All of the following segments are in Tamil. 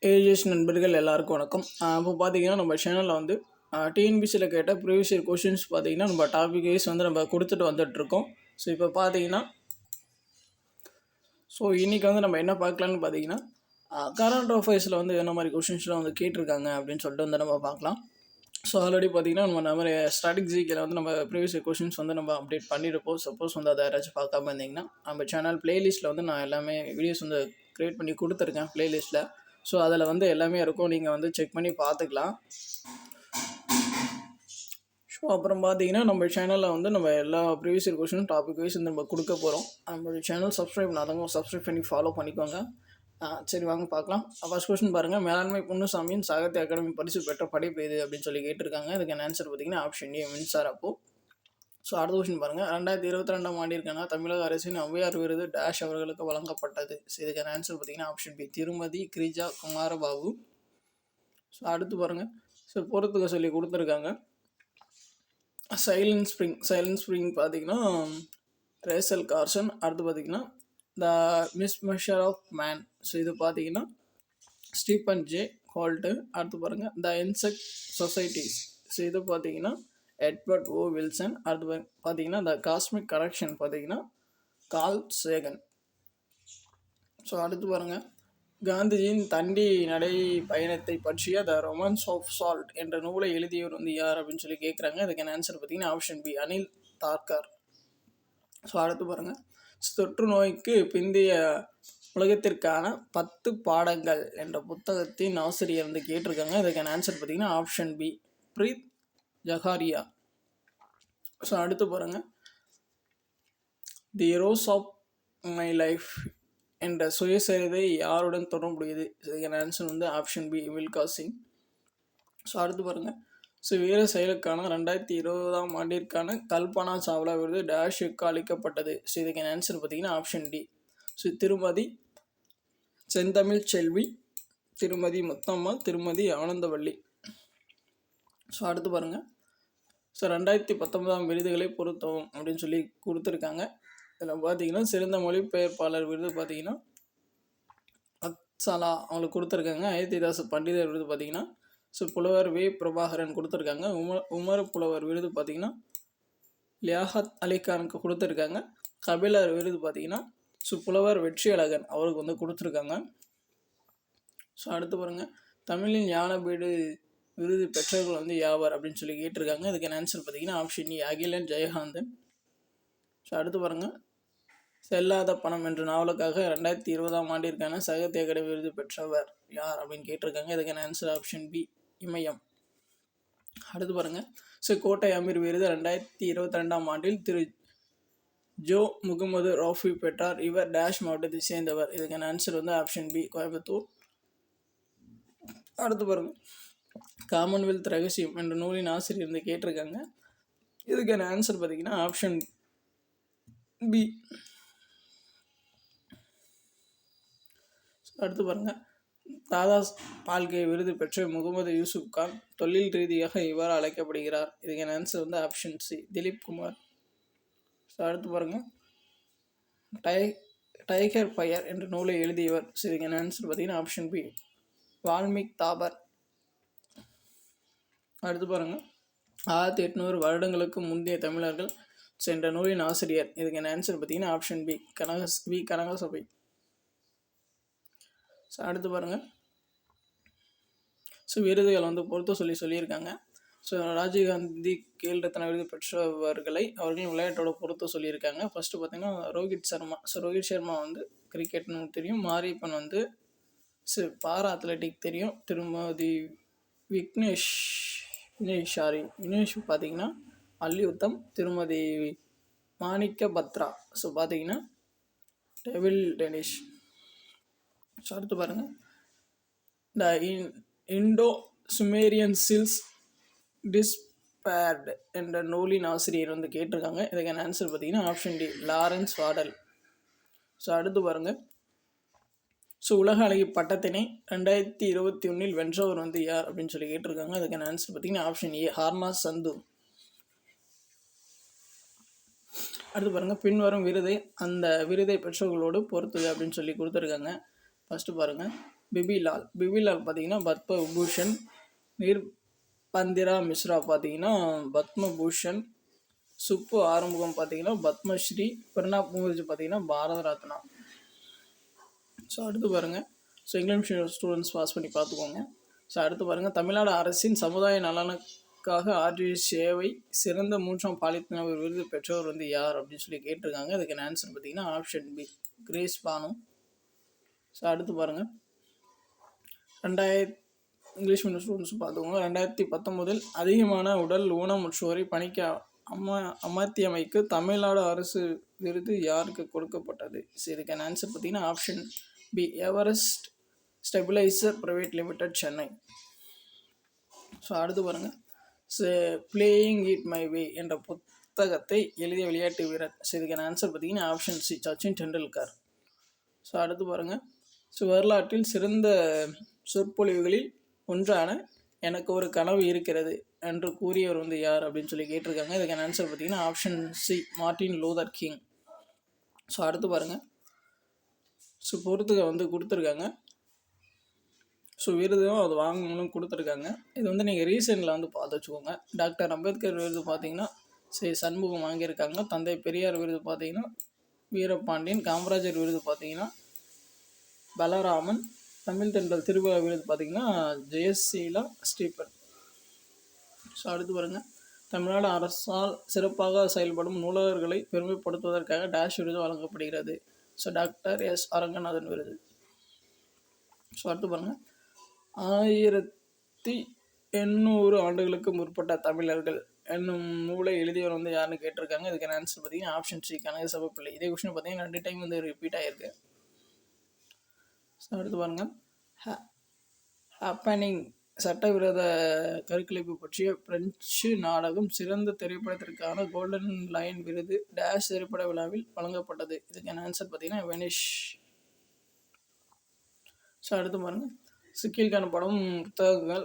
ஏஜஸ் நண்பர்கள் எல்லாருக்கும் வணக்கம். இப்போ பார்த்தீங்கன்னா நம்ம சேனலில் வந்து டிஎன்பிசியில் கேட்ட ப்ரீவியஸ் இயர் கொஷின்ஸ் பார்த்தீங்கன்னா நம்ம டாபிக் வைஸ் வந்து நம்ம கொடுத்துட்டு வந்துட்டுருக்கோம். ஸோ இப்போ பார்த்தீங்கன்னா இன்றைக்கி வந்து நம்ம என்ன பார்க்கலான்னு பார்த்தீங்கன்னா கரண்ட் அஃபேர்ஸில் வந்து என்ன மாதிரி கொஷின்ஸ்லாம் வந்து கேட்டிருக்காங்க அப்படின்னு சொல்லிட்டு வந்து நம்ம பார்க்கலாம். ஸோ ஆல்ரெடி பார்த்தீங்கன்னா நம்ம மாதிரி ஸ்டாட்டிக் ஜிகேல வந்து நம்ம ப்ரீவியஸ் இயர் கொஷின்ஸ் வந்து நம்ம அப்டேட் பண்ணியிருப்போம். சப்போஸ் வந்து அதை யாராச்சும் பார்க்காம இருந்தீங்கன்னா நம்ம சேனல் ப்ளேலிஸ்ட்டில் வந்து நான் எல்லாமே வீடியோஸ் வந்து க்ரியேட் பண்ணி கொடுத்துருக்கேன் ப்ளேலிஸ்ட்டில். ஸோ அதில் வந்து எல்லாமே இருக்கும், நீங்கள் வந்து செக் பண்ணி பார்த்துக்கலாம். ஸோ அப்புறம் பார்த்தீங்கன்னா நம்ம சேனலில் வந்து நம்ம எல்லா ப்ரீவியஸ் இயர் கொஷினும் டாபிக் வைஸ் வந்து நம்ம கொடுக்க போகிறோம். நம்மளுடைய சேனல் சப்ஸ்கிரைப் பண்ணாதவங்க சப்ஸ்கிரைப் பண்ணி ஃபாலோ பண்ணிக்கோங்க. சரி வாங்க பார்க்கலாம். ஃபர்ஸ்ட் கொஸ்டின் பாருங்கள், மேலாண்மை பொன்னுசாமியின் சாகித்ய அகாடமி பரிசு பெற்ற படைப்பு எது அப்படின்னு சொல்லி கேட்டிருக்காங்க. இதுக்கான ஆன்சர் பார்த்தீங்கன்னா ஆப்ஷன் ஏ மின்சார அப்போ. ஸோ அடுத்த கொஸ்டின் பாருங்கள், 2022 ஆண்டிற்கான தமிழக அரசின் ஔவையார் விருது டேஷ் அவர்களுக்கு வழங்கப்பட்டது. ஸோ இதுக்கான ஆன்சர் பார்த்தீங்கன்னா ஆப்ஷன் பி திருமதி கிரிஜா குமாரபாபு. ஸோ அடுத்து பாருங்கள், ஸோ பொறுத்துக்க சொல்லி கொடுத்துருக்காங்க. சைலண்ட் ஸ்ப்ரிங் பார்த்தீங்கன்னா ரேசல் கார்சன். அடுத்து பார்த்தீங்கன்னா த மிஸ்மெஷர் ஆஃப் மேன். ஸோ இது பார்த்தீங்கன்னா ஸ்டீபன் ஜே ஹால்ட்டு. அடுத்து பாருங்கள் த இன்செக்ட் சொசைட்டிஸ். ஸோ இது பார்த்தீங்கன்னா எட்வர்ட் ஓ வில்சன். அடுத்து பார்த்தீங்கன்னா த காஸ்மிக் கரெக்ஷன் பார்த்தீங்கன்னா கார்ல் சேகன். ஸோ அடுத்து பாருங்கள், காந்திஜியின் தண்டி நடை பயணத்தை பற்றிய த ரொமான்ஸ் ஆஃப் சால்ட் என்ற நூலை எழுதியவர் வந்து யார் அப்படின்னு சொல்லி கேட்குறாங்க. இதுக்கான ஆன்சர் பார்த்தீங்கன்னா ஆப்ஷன் பி அனில் தார்கர். ஸோ அடுத்து பாருங்கள், தொற்று நோய்க்கு பிந்தைய உலகத்திற்கான 10 பாடங்கள் என்ற புத்தகத்தின் ஆசிரியர் வந்து கேட்டிருக்காங்க. இதுக்கான ஆன்சர் பார்த்தீங்கன்னா option B Preeth Zacharia. So அடுத்து பாருங்கள், the rose of my life என்ற சுயசரிதை யாருடன் தொடர்புடையது. இதுக்கான ஆன்சர் வந்து option B Milkha Singh. So அடுத்து பாருங்கள், ஸோ வீர செயலுக்கான 2020 ஆண்டிற்கான கல்பனா சாவ்லா விருது டேஷுக்கு அளிக்கப்பட்டது. ஸோ இதுக்கான ஆன்சர் பார்த்தீங்கன்னா ஆப்ஷன் டி. ஸோ திருமதி செந்தமிழ் செல்வி, திருமதி முத்தம்மா, திருமதி ஆனந்தவள்ளி. ஸோ அடுத்து பாருங்கள், ஸோ 2019 விருதுகளை பொருத்தவும் அப்படின்னு சொல்லி கொடுத்துருக்காங்க. இதில் பார்த்தீங்கன்னா சிறந்த மொழிபெயர்ப்பாளர் விருது பார்த்தீங்கன்னா அக்ஸலா அவங்களுக்கு கொடுத்துருக்காங்க. அயோத்திதாச பண்டிதர் விருது பார்த்தீங்கன்னா ஸோ புலவர் வே பிரபாகரன் கொடுத்துருக்காங்க. உமர் புலவர் விருது பார்த்தீங்கன்னா லியாகத் அலிகானுக்கு கொடுத்துருக்காங்க. கபிலர் விருது பார்த்தீங்கன்னா ஸோ புலவர் வெற்றி அழகன் அவருக்கு வந்து கொடுத்துருக்காங்க. ஸோ அடுத்து பாருங்கள், தமிழின் ஞானபீடு விருது பெற்றவர்கள் வந்து யாவர் அப்படின்னு சொல்லி கேட்டிருக்காங்க. இதுக்கான ஆன்சர் பார்த்தீங்கன்னா ஆப்ஷன் இ அகிலன் ஜெயகாந்தன். ஸோ அடுத்து பாருங்கள், செல்லாத பணம் என்ற நாவலுக்காக 2020 ஆண்டிற்கான சாகித்ய அகாடமி விருது பெற்றவர் யார் அப்படின்னு கேட்டிருக்காங்க. இதுக்கான ஆன்சர் ஆப்ஷன் பி இமயம். அடுத்து பாருங்கள், ஸோ கோட்டை அமீர் விருது 2022 ஆண்டில் திரு ஜோ முகமது ராஃபி பெற்றார். இவர் டேஷ் மாவட்டத்தை சேர்ந்தவர். இதுக்கான ஆன்சர் வந்து ஆப்ஷன் பி கோயம்புத்தூர். அடுத்து பாருங்கள், காமன்வெல்த் ரகசியம் என்ற நூலின் ஆசிரியர் வந்து கேட்டிருக்காங்க. இதுக்கான ஆன்சர் பார்த்தீங்கன்னா ஆப்ஷன் பி. அடுத்து பாருங்கள், தாதா பால்கே விருது பெற்ற முகமது யூசுப் கான் தொழில் ரீதியாக இவ்வாறு அழைக்கப்படுகிறார். இதுக்கான ஆன்சர் வந்து option C Dilip Kumar. So அடுத்து பாருங்கள், டைகர் ஃபயர் என்ற நூலை எழுதியவர். ஸோ இதுக்கான ஆன்சர் பார்த்தீங்கன்னா ஆப்ஷன் பி வால்மீக் தாபர். அடுத்து பாருங்கள், 1800 வருடங்களுக்கு முந்தைய தமிழர்கள் சென்ற நூலின் ஆசிரியர். இதுக்கான ஆன்சர் பார்த்தீங்கன்னா ஆப்ஷன் பி கனகசபை. ஸோ அடுத்து பாருங்கள், ஸோ விருதுகள் வந்து பொறுத்த சொல்லியிருக்காங்க. ஸோ ராஜீவ்காந்தி கேல் ரத்னா விருது பெற்றவர்களை அவர்களின் விளையாட்டோட பொறுத்த சொல்லியிருக்காங்க. ஃபஸ்ட்டு பார்த்தீங்கன்னா ரோஹித் சர்மா. ஸோ ரோஹித் சர்மா வந்து கிரிக்கெட்னு தெரியும். மாரியப்பன் வந்து பாரா அத்லெட்டிக் தெரியும். திருமதி விக்னேஷ் பார்த்தீங்கன்னா மல்யுத்தம். திருமதி மாணிக்க பத்ரா ஸோ பார்த்தீங்கன்னா டெபிள் டென்னிஸ். ஸோ அடுத்து பாருங்கள், த இண்டோ சுமேரியன் சில்ஸ் டிஸ்பேர்டு என்ற நூலின் ஆசிரியர் வந்து கேட்டிருக்காங்க. இதுக்கான ஆன்சர் பார்த்தீங்கன்னா ஆப்ஷன் டி லாரன்ஸ் வாடல். ஸோ அடுத்து பாருங்கள், ஸோ உலக அழகி பட்டத்தினை 2021 வென்றவர் வந்து யார் அப்படின்னு சொல்லி கேட்டிருக்காங்க. அதுக்கான ஆன்சர் பார்த்தீங்கன்னா ஆப்ஷன் ஏ ஹார்னா சந்து. அடுத்து பாருங்கள், பின்வரும் விருதை அந்த விருதை பெற்றவர்களோடு பொறுத்தது அப்படின்னு சொல்லி கொடுத்துருக்காங்க. ஃபஸ்ட்டு பாருங்கள், பிபிலால் பார்த்தீங்கன்னா பத்ம விபூஷன். நிர்பந்திரா மிஸ்ரா பார்த்தீங்கன்னா பத்மபூஷன். சுப்பு ஆறுமுகம் பார்த்தீங்கன்னா பத்மஸ்ரீ. பிரணாப் முகர்ஜி பார்த்தீங்கன்னா பாரத ரத்னா. ஸோ அடுத்து பாருங்கள், ஸோ இங்கிலீஷ் ஸ்டூடெண்ட்ஸ் பாஸ் பண்ணி பார்த்துக்கோங்க. ஸோ அடுத்து பாருங்கள், தமிழ்நாடு அரசின் சமுதாய நலனுக்காக ஆற்றிய சேவை சிறந்த 3ஆம் பாலித்தனவர் விருது பெற்றவர் யார் அப்படின்னு சொல்லி கேட்டிருக்காங்க. அதுக்கு ஆன்சர் பார்த்தீங்கன்னா option B, Grace Banu. So அடுத்து பாருங்கள், இங்கிலீஷ் மீடியம் ஸ்டூடெண்ட்ஸ் பார்த்துக்கோங்க. 2019 அதிகமான உடல் ஊனமுற்றோரை பணிக்கு அமர்த்தியமைக்கு தமிழ்நாடு அரசு விருது யாருக்கு கொடுக்கப்பட்டது? ஸோ இதுக்கான ஆன்சர் பார்த்தீங்கன்னா option B, Everest stabiliser private limited, Chennai. So அடுத்து பாருங்கள், பிளேயிங் இட் மை வே என்ற புத்தகத்தை எழுதிய விளையாட்டு வீரர். ஸோ இதுக்கான ஆன்சர் பார்த்தீங்கன்னா option C, Sachin Tendulkar. So அடுத்து பாருங்கள், ஸோ வரலாற்றில் சிறந்த சொற்பொழிவுகளில் ஒன்றான எனக்கு ஒரு கனவு இருக்கிறது என்று கூறியவர் யார் அப்படின்னு சொல்லி கேட்டிருக்காங்க. இதுக்கான ஆன்சர் பார்த்தீங்கன்னா option C, Martin Luther king. So அடுத்து பாருங்கள், ஸோ பொறுத்துக்க கொடுத்துருக்காங்க. ஸோ விருதும் அது வாங்கணும்னு கொடுத்துருக்காங்க. இது நீங்கள் ரீசெண்டில் பார்த்து வச்சுக்கோங்க. டாக்டர் அம்பேத்கர் விருது பார்த்தீங்கன்னா சண்முகம் வாங்கியிருக்காங்க. தந்தை பெரியார் விருது பார்த்தீங்கன்னா வீரபாண்டியன். காமராஜர் விருது பார்த்தீங்கன்னா பலராமன். தமிழ் தென்றல் திருவிழா விருது பார்த்தீங்கன்னா ஜெயசீலா ஸ்டீபன். ஸோ அடுத்து பாருங்கள், தமிழ்நாடு அரசால் சிறப்பாக செயல்படும் நூலகர்களை பெருமைப்படுத்துவதற்காக டேஷ் விருது வழங்கப்படுகிறது. ஸோ டாக்டர் எஸ் அரங்கநாதன் விருது. ஸோ அடுத்து பாருங்கள், 1800 ஆண்டுகளுக்கு முற்பட்ட தமிழர்கள் என்னும் நூலை எழுதியவர் யாருன்னு கேட்டிருக்காங்க. இதுக்கான ஆன்சர் பார்த்தீங்கன்னா ஆப்ஷன் சி, கனகசபை பிள்ளை. இதே கொஸ்டின் பார்த்தீங்கன்னா 2 டைம் ரிப்பீட் ஆகிருக்கு. ஸோ அடுத்து பாருங்கள், ஹேப்பனிங் சட்டவிரோத கருக்கலைப்பு பற்றிய பிரெஞ்சு நாடகம் சிறந்த திரைப்படத்திற்கான கோல்டன் லைன் விருது டேஷ் திரைப்பட விழாவில் வழங்கப்பட்டது. இதுக்கான ஆன்சர் பார்த்தீங்கன்னா வெனிஷ். ஸோ அடுத்து பாருங்கள், சிக்கில் காணப்படும் புத்தகங்கள்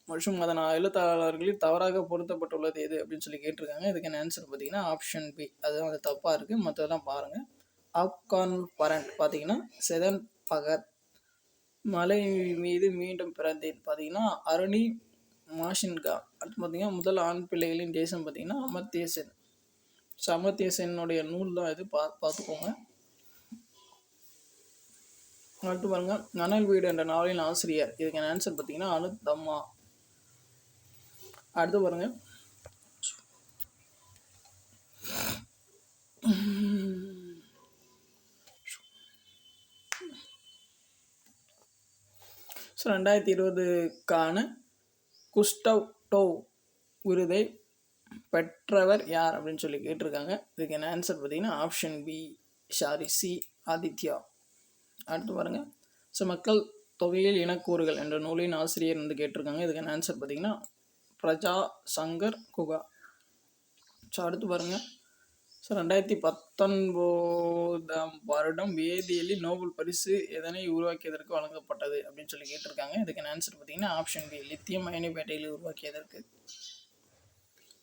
மற்றும் அதன் எழுத்தாளர்களில் தவறாக பொருத்தப்பட்டுள்ளது எது அப்படின்னு சொல்லி கேட்டிருக்காங்க. இதுக்கான ஆன்சர் பார்த்தீங்கன்னா ஆப்ஷன் பி, அதுதான் தப்பாக இருக்குது. மற்றதெல்லாம் பாருங்கள். ஆப்கான் பரண்ட் பார்த்தீங்கன்னா செதன் பகத். மலை மீது மீண்டும் பிறந்தேன் பார்த்தீங்கன்னா அருணி மாஷின்கா. அடுத்து பார்த்தீங்கன்னா முதல் ஆண் பிள்ளைகளின் தேசம் பார்த்தீங்கன்னா அமர்த்திய சென். ஸோ அமர்த்திய சென்னுடைய நூல் தான் இது, பார்த்துக்கோங்க. அடுத்து பாருங்கள், அனல் வீடு என்ற நாவலின் ஆசிரியர். இதுக்கான ஆன்சர் பார்த்தீங்கன்னா அனுத்தம்மா. அடுத்து பாருங்கள், ஸோ 2020க்கான குஸ்டவ் டோவ் விருதை பெற்றவர் யார் அப்படின்னு சொல்லி கேட்டிருக்காங்க. இதுக்கான ஆன்சர் பார்த்தீங்கன்னா ஆப்ஷன் பி, சி, ஆதித்யா. அடுத்து பாருங்கள், ஸோ மக்கள் தொகையில் இனக்கூறுகள் என்ற நூலின் ஆசிரியர் கேட்டிருக்காங்க. இதுக்கான ஆன்சர் பார்த்தீங்கன்னா பிரஜா சங்கர் குகா. ஸோ அடுத்து பாருங்கள், ஸோ 2019 வருடம் வேதியியலில் நோபல் பரிசு எதனை உருவாக்கியதற்கு வழங்கப்பட்டது அப்படின்னு சொல்லி கேட்டிருக்காங்க. இதுக்கான ஆன்சர் பார்த்தீங்கன்னா ஆப்ஷன் பி, லித்தியம் அயனி பேட்டரியில் உருவாக்கியதற்கு.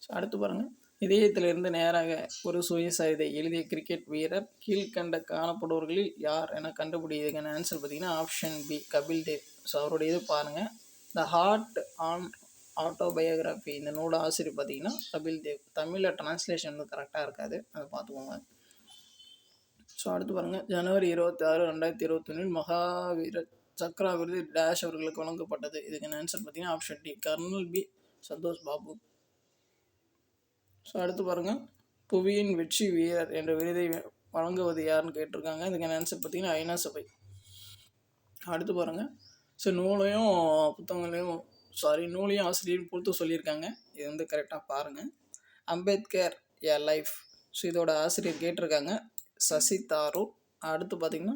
ஸோ அடுத்து பாருங்கள், இதயத்திலிருந்து நேராக ஒரு சுயசரிதை எழுதிய கிரிக்கெட் வீரர் கீழ்கண்ட காணப்படுவர்களில் யார் என கண்டுபிடிக்கிறதுக்கான ஆன்சர் பார்த்தீங்கன்னா option B, Kapil Dev. So அவருடைய இது பாருங்கள், த ஹார்ட் ஆன் ஆட்டோபயோகிராஃபி. இந்த நூல் ஆசிரியர் பார்த்தீங்கன்னா கபில் தேவ். தமிழில் டிரான்ஸ்லேஷன் கரெக்டாக இருக்காது, அதை பார்த்துக்கோங்க. ஸோ அடுத்து பாருங்கள், ஜனவரி 26, 2021 மகாவீர சக்ரா விருது டேஷ் அவர்களுக்கு வழங்கப்பட்டது. இதுக்கான ஆன்சர் பார்த்தீங்கன்னா option D, colonel B Santosh Babu. So அடுத்து பாருங்கள், புவியின் வெற்றி வீரர் என்ற விருதை வழங்குவது யாருன்னு கேட்டிருக்காங்க. இதுக்கான ஆன்சர் பார்த்தீங்கன்னா ஐநா சபை. அடுத்து பாருங்கள், ஸோ நூலையும் புத்தகங்களையும் நூலையும் ஆசிரியர் பொறுத்து சொல்லியிருக்காங்க. இது கரெக்டாக பாருங்கள். அம்பேத்கர் ஏ லைஃப். ஸோ இதோட ஆசிரியர் கேட்டிருக்காங்க சசி தாரூர். அடுத்து பார்த்திங்கன்னா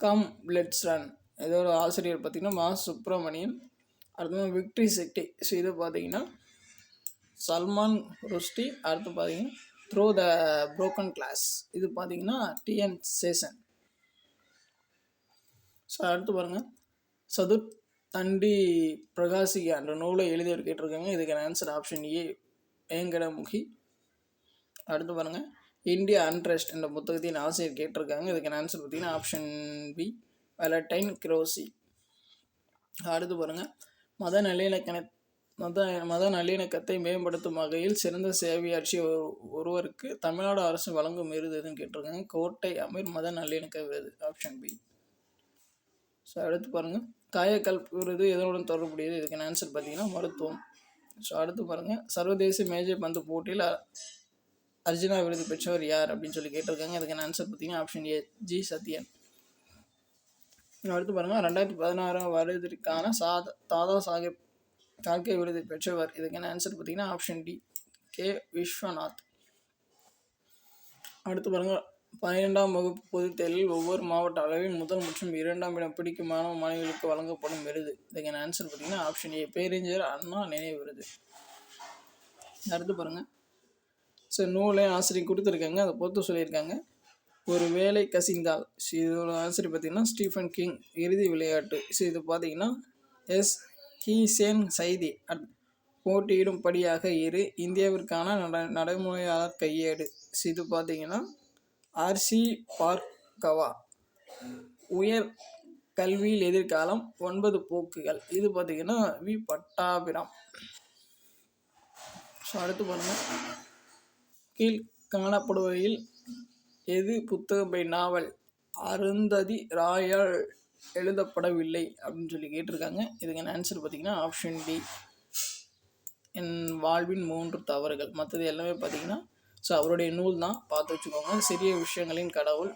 கம் லெட்ஸ் ரன். இதோட ஆசிரியர் பார்த்திங்கன்னா மா சுப்பிரமணியன். அடுத்து விக்ட்ரி சிட்டி. ஸோ இது பார்த்திங்கன்னா சல்மான் ருஷ்டி. அடுத்து பார்த்திங்கன்னா த்ரூ த புரோக்கன் கிளாஸ். இது பார்த்திங்கன்னா டிஎன் சேஷன். ஸோ அடுத்து பாருங்கள், சதுர் தண்டி பிரகாசிகா என்ற நூலை எழுதியவர் கேட்டிருக்காங்க. இதுக்கான ஆன்சர் ஆப்ஷன் ஏ, வேங்கடமுகி. அடுத்து பாருங்கள், இந்தியா அன்ட்ரஸ்ட் என்ற புத்தகத்தின் ஆசிரியர் கேட்டிருக்காங்க. இதுக்கான ஆன்சர் பார்த்தீங்கன்னா ஆப்ஷன் பி, வேலண்டைன் கிரோசி. அடுத்து பாருங்கள், மத நல்லிணக்கண மத மத நல்லிணக்கத்தை மேம்படுத்தும் வகையில் சிறந்த சேவையாற்றிய ஒருவருக்கு தமிழ்நாடு அரசு வழங்கும் விருது எதுன்னு கேட்டிருக்காங்க. கோட்டை அமீர் மத நல்லிணக்க விருது, ஆப்ஷன் பி. ஸோ அடுத்து பாருங்கள், காயக்கல்ப் விருது எதனுடன் தொடர்புடையது? இதுக்கான ஆன்சர் பார்த்தீங்கன்னா மருத்துவம். ஸோ அடுத்து பாருங்கள், சர்வதேச மேஜை பந்து போட்டியில் அர்ஜுனா விருது பெற்றவர் யார் அப்படின்னு சொல்லி கேட்டிருக்காங்க. இதுக்கான ஆன்சர் பார்த்தீங்கன்னா ஆப்ஷன் ஏ, ஜி சத்யன். அடுத்து பாருங்கள், 2016 வருடத்திற்கான தாதா சாஹேப் கால்கே விருது பெற்றவர். இதுக்கான ஆன்சர் பார்த்தீங்கன்னா ஆப்ஷன் டி, கே விஸ்வநாத். அடுத்து பாருங்கள், 12ஆம் வகுப்பு பொதுத் தேர்வில் ஒவ்வொரு மாவட்ட அளவில் முதல் மற்றும் 2ஆம் இடம் பிடிக்கும் மாணவ மாணவிகளுக்கு வழங்கப்படும் விருது. இதுக்கான ஆன்சர் பார்த்தீங்கன்னா ஆப்ஷன் ஏ, பேரறிஞர் அண்ணா நினைவு விருது. அடுத்து பாருங்கள், ஸோ நூலை ஆசிரியர் கொடுத்துருக்காங்க, அதை பொறுத்து சொல்லியிருக்காங்க. ஒரு வேலை கசிந்தால், ஸோ இதோட ஆன்சர் பார்த்தீங்கன்னா ஸ்டீஃபன் கிங், இறுதி விளையாட்டு. ஸோ இது பார்த்தீங்கன்னா எஸ் ஹீசேன் சைதி. போட்டியிடும்படியாக இரு, இந்தியாவிற்கான நடைமுறையாளர் கையேடு. ஸோ இது பார்த்தீங்கன்னா ஆர்சி பார்கவா, உயர் கல்வியில் எதிர்காலம் 9 போக்குகள். இது பார்த்தீங்கன்னா வி பட்டாபிராம். ஸோ அடுத்து பாருங்கள், கீழ் காணப்படுவையில் எது புத்தக பை நாவல் அருந்ததி ராயால் எழுதப்படவில்லை அப்படின்னு சொல்லி கேட்டிருக்காங்க. இதுக்கான ஆன்சர் பார்த்தீங்கன்னா ஆப்ஷன் டி, என் வாழ்வின் 3 தவறுகள். மற்றது எல்லாமே பார்த்தீங்கன்னா ஸோ அவருடைய நூல் தான், பார்த்து வச்சுக்கோங்க. சிறிய விஷயங்களின் கடவுள்,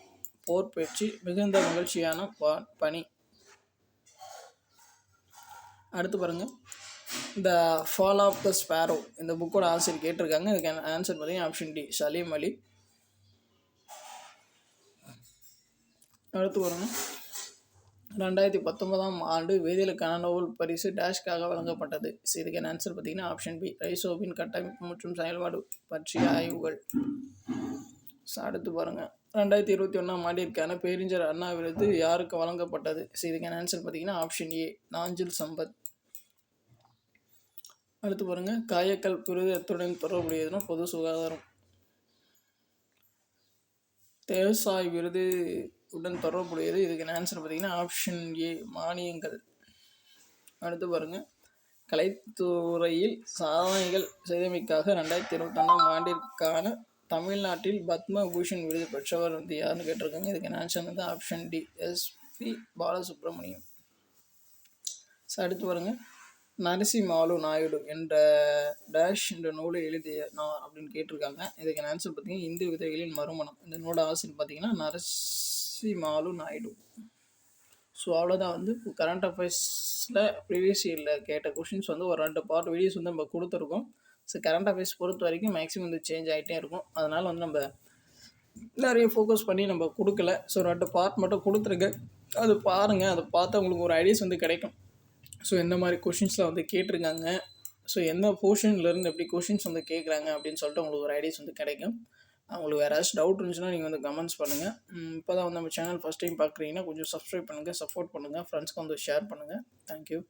போர் பயிற்சி, மிகுந்த மகிழ்ச்சியான பணி. அடுத்து பாருங்கள், the fall of the sparrow, இந்த புக்கோட ஆசிரியர் கேட்டிருக்காங்க. இதுக்கான ஆன்சர் பார்த்தீங்கன்னா ஆப்ஷன் டி, சலீம் அலி. அடுத்து பாருங்கள், 2019ஆம் ஆண்டு வேதியியலுக்கான நோபல் பரிசு டேஷ்காக வழங்கப்பட்டது. இதுக்கான ஆன்சர் பார்த்தீங்கன்னா ஆப்ஷன் பி, ரைசோபின் கட்டமைப்பு மற்றும் செயல்பாடு பற்றிய ஆய்வுகள். அடுத்து பாருங்கள், 2021ஆம் ஆண்டிற்கான பேரறிஞர் அண்ணா விருது யாருக்கு வழங்கப்பட்டது? இதுக்கான ஆன்சர் பார்த்தீங்கன்னா ஆப்ஷன் ஏ, நாஞ்சில் சம்பத். அடுத்து பாருங்கள், காயக்கல்ப் விருது எத்துடன் தொடர்புடையதுன்னா பொது சுகாதாரம். தேசாய் விருது உடன் தொடர்புடையது. இதுக்கான ஆன்சர் பார்த்தீங்கன்னா ஆப்ஷன் ஏ, மானியங்கள். அடுத்து பாருங்கள், கலைத்துறையில் சாதனைகள் செய்தமைக்காக 2021ஆம் ஆண்டிற்கான தமிழ்நாட்டில் பத்ம பூஷன் விருது பெற்றவர் வந்து யாருன்னு கேட்டிருக்காங்க. இதுக்கான ஆன்சர் வந்து ஆப்ஷன் டி, எஸ்.பி. பாலசுப்ரமணியம். அடுத்து பாருங்கள், நரசிம்மாலு நாயுடு என்ற டேஷ் என்ற நூலை எழுதிய அப்படின்னு கேட்டிருக்காங்க. இதுக்கான ஆன்சர் பார்த்தீங்கன்னா இந்து விதைகளின் மறுமணம். இந்த நூலோட ஆசிரியர் பார்த்தீங்கன்னா நரசிம்மாலு நாயுடு. ஸோ அவ்வளோதான் வந்து கரண்ட் அஃபேர்ஸில் ப்ரீவியஸ் இயரில் கேட்ட கொஷின்ஸ் வந்து ஒரு 2 பார்ட் வீடியோஸ் வந்து நம்ம கொடுத்துருக்கோம். ஸோ கரண்ட் அஃபேர்ஸ் பொறுத்த வரைக்கும் மேக்ஸிமம் வந்து சேஞ்ச் ஆகிட்டே இருக்கும். அதனால் வந்து நம்ம நிறைய ஃபோக்கஸ் பண்ணி நம்ம கொடுக்கல. ஸோ 2 பார்ட் மட்டும் கொடுத்துருக்கேன், அது பாருங்கள். அதை பார்த்தா உங்களுக்கு ஒரு ஐடியாஸ் வந்து கிடைக்கும். ஸோ எந்த மாதிரி கொஷின்ஸில் வந்து கேட்டிருக்காங்க, ஸோ எந்த போர்ஷன்லேருந்து எப்படி கொஷின்ஸ் வந்து கேட்குறாங்க அப்படின்னு சொல்லிட்டு உங்களுக்கு ஒரு ஐடியாஸ் வந்து கிடைக்கும். உங்களுக்கு வேறு ஏதாச்சும் டவுட் இருந்துச்சுன்னா நீங்கள் வந்து கமெண்ட்ஸ் பண்ணுங்கள். இப்போ தான் வந்து நம்ம சேனல் ஃபஸ்ட் டைம் பார்க்குறீங்கன்னா கொஞ்சம் சப்ஸ்கிரைப் பண்ணுங்கள், சப்போர்ட் பண்ணுங்கள், ஃப்ரெண்ட்ஸ்க்கு வந்து ஷேர் பண்ணுங்கள். தேங்க்யூ.